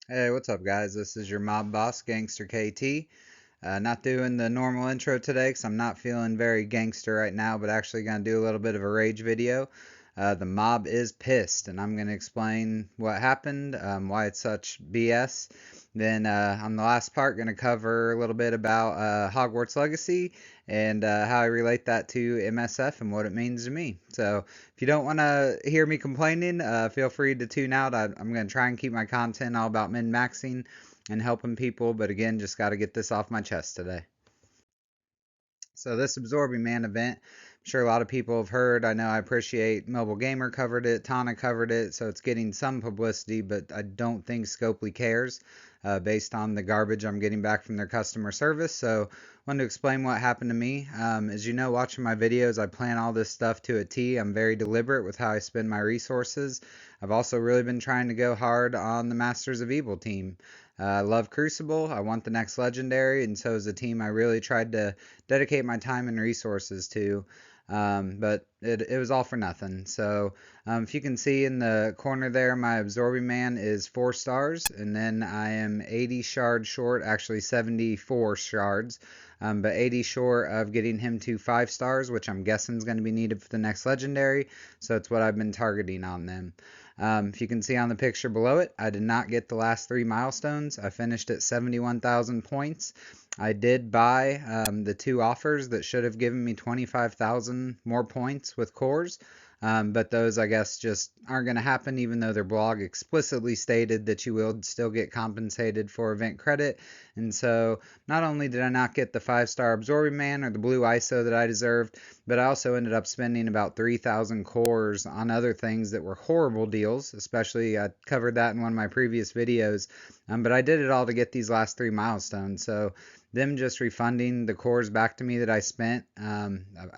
Hey, what's up, guys? This is your mob boss, GangsterKT. Not doing the normal intro today because I'm not feeling very gangster right now, but actually going to do a little bit of a rage video. The mob is pissed, and I'm going to explain what happened, why it's such BS. Then on the last part, going to cover a little bit about Hogwarts Legacy and how I relate that to MSF and what it means to me. So if you don't want to hear me complaining, feel free to tune out. I'm going to try and keep my content all about min-maxing and helping people, but again, just got to get this off my chest today. So this Absorbing Man event, I'm sure a lot of people have heard. I know I appreciate Mobile Gamer covered it, Tana covered it, so it's getting some publicity, but I don't think Scopely cares based on the garbage I'm getting back from their customer service. So I wanted to explain what happened to me. As you know, watching my videos, I plan all this stuff to a T. I'm very deliberate with how I spend my resources. I've also really been trying to go hard on the Masters of Evil team. I love Crucible. I want the next legendary, and so is a team I really tried to dedicate my time and resources to. But it was all for nothing. So if you can see in the corner there, my Absorbing Man is 4 stars, and then I am 80 shards short, actually 74 shards, but 80 short of getting him to 5 stars, which I'm guessing is going to be needed for the next legendary. So it's what I've been targeting on them. If you can see on the picture below it, I did not get the last 3 milestones. I finished at 71,000 points. I did buy the 2 offers that should have given me 25,000 more points with cores, but those I guess just aren't going to happen, even though their blog explicitly stated that you will still get compensated for event credit. And so not only did I not get the 5-star Absorbing Man or the blue ISO that I deserved, but I also ended up spending about 3,000 cores on other things that were horrible deals, especially I covered that in one of my previous videos. But I did it all to get these last 3 milestones. So them just refunding the cores back to me that I spent, I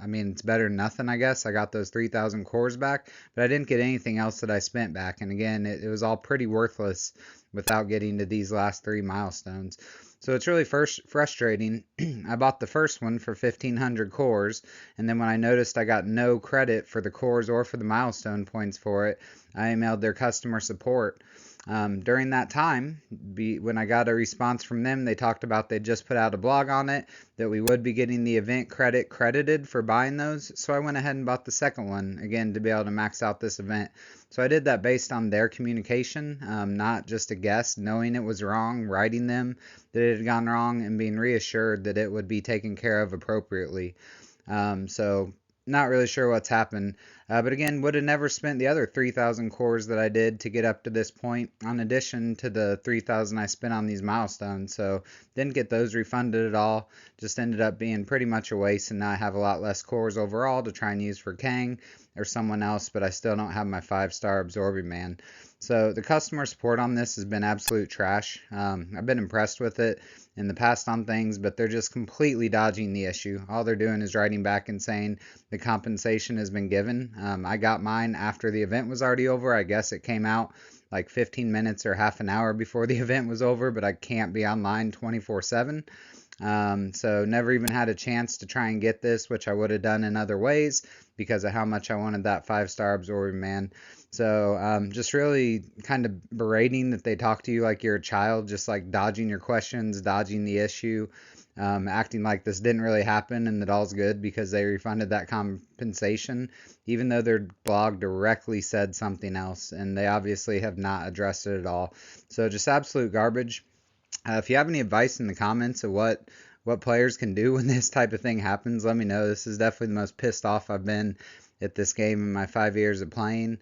mean, it's better than nothing, I guess. I got those 3,000 cores back, but I didn't get anything else that I spent back. And again, it was all pretty worthless without getting to these last 3 milestones. So it's really first frustrating. I bought the first one for 1,500 cores, and then when I noticed I got no credit for the cores or for the milestone points for it, I emailed their customer support. During that time, when I got a response from them, they talked about they just put out a blog on it, that we would be getting the event credit credited for buying those. So I went ahead and bought the second one, again, to be able to max out this event. So I did that based on their communication, not just a guess, knowing it was wrong, writing them that it had gone wrong, and being reassured that it would be taken care of appropriately. So not really sure what's happened. But again, would have never spent the other 3,000 cores that I did to get up to this point, in addition to the 3,000 I spent on these milestones. So didn't get those refunded at all. Just ended up being pretty much a waste, and now I have a lot less cores overall to try and use for Kang or someone else, but I still don't have my 5-star Absorbing Man. So the customer support on this has been absolute trash. I've been impressed with it in the past on things, but they're just completely dodging the issue. All they're doing is writing back and saying the compensation has been given. I got mine after the event was already over. I guess it came out like 15 minutes or half an hour before the event was over, but I can't be online 24/7. So never even had a chance to try and get this, which I would have done in other ways because of how much I wanted that 5-star Absorbing Man. So just really kind of berating that they talk to you like you're a child, just like dodging your questions, dodging the issue, acting like this didn't really happen and that all's good because they refunded that compensation, even though their blog directly said something else, and they obviously have not addressed it at all. So just absolute garbage. If you have any advice in the comments of what players can do when this type of thing happens, let me know. This is definitely the most pissed off I've been at this game in my 5 years of playing.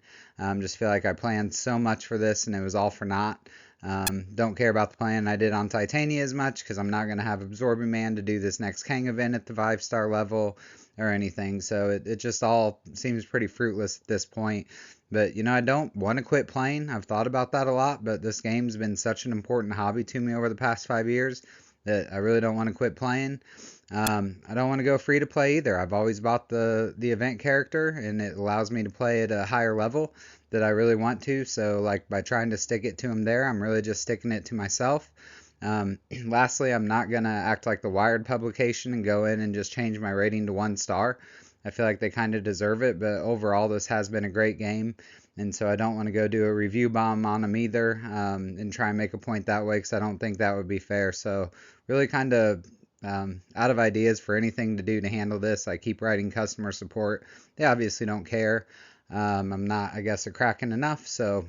Just feel like I planned so much for this and it was all for naught. Don't care about the plan I did on Titania as much because I'm not going to have Absorbing Man to do this next Kang event at the 5-star level or anything. So it just all seems pretty fruitless at this point. But, I don't want to quit playing. I've thought about that a lot, but this game's been such an important hobby to me over the past 5 years that I really don't want to quit playing. I don't want to go free to play either. I've always bought the event character, and it allows me to play at a higher level that I really want to. So, like, by trying to stick it to him there, I'm really just sticking it to myself. Lastly, I'm not going to act like the Wired publication and go in and just change my rating to 1 star. I feel like they kind of deserve it, but overall, this has been a great game. and so I don't want to go do a review bomb on them either, and try and make a point that way because I don't think that would be fair. So really kind of out of ideas for anything to do to handle this. I keep writing customer support. They obviously don't care. I'm not, I guess, a Kraken enough. So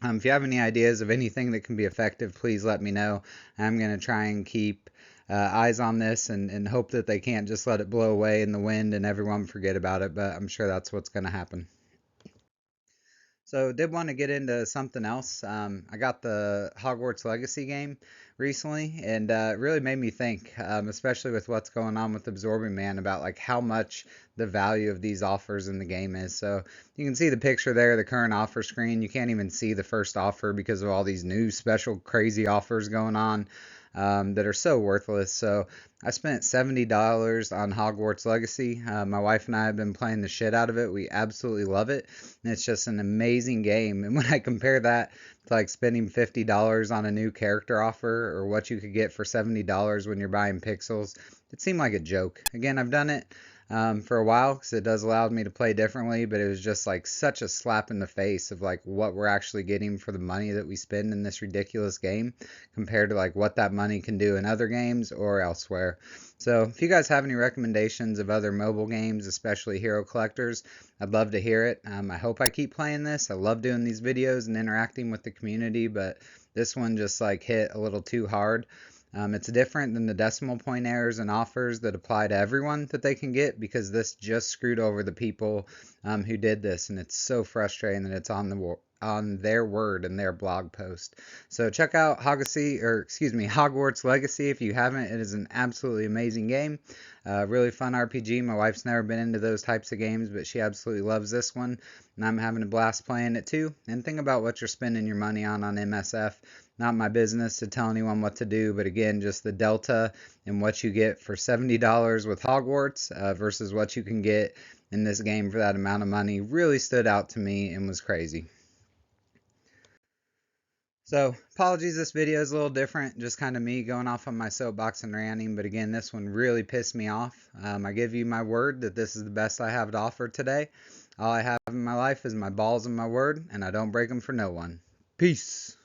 if you have any ideas of anything that can be effective, please let me know. I'm going to try and keep eyes on this and hope that they can't just let it blow away in the wind and everyone forget about it, but I'm sure that's what's going to happen. So did want to get into something else. I got the Hogwarts Legacy game recently, and it really made me think, especially with what's going on with Absorbing Man, about like how much the value of these offers in the game is. So you can see the picture there, the current offer screen. You can't even see the first offer because of all these new special crazy offers going on. That are so worthless. So I spent $70 on Hogwarts Legacy. My wife and I have been playing the shit out of it. We absolutely love it. And it's just an amazing game. And when I compare that to like spending $50 on a new character offer or what you could get for $70 when you're buying pixels, it seemed like a joke. Again, I've done it for a while because it does allow me to play differently, but it was just like such a slap in the face of like what we're actually getting for the money that we spend in this ridiculous game compared to like what that money can do in other games or elsewhere. So if you guys have any recommendations of other mobile games, especially hero collectors, I'd love to hear it. I hope I keep playing this. I love doing these videos and interacting with the community, but this one just like hit a little too hard. It's different than the decimal point errors and offers that apply to everyone that they can get because this just screwed over the people who did this, and it's so frustrating that it's on their word in their blog post. So check out Hogwarts Legacy if you haven't. It is an absolutely amazing game. Really fun RPG. My wife's never been into those types of games, but she absolutely loves this one, and I'm having a blast playing it too. And think about what you're spending your money on MSF. Not my business to tell anyone what to do, but again, just the delta in what you get for $70 with Hogwarts versus what you can get in this game for that amount of money really stood out to me and was crazy. So, apologies, this video is a little different, just kind of me going off on my soapbox and ranting, but again, this one really pissed me off. I give you my word that this is the best I have to offer today. All I have in my life is my balls and my word, and I don't break them for no one. Peace.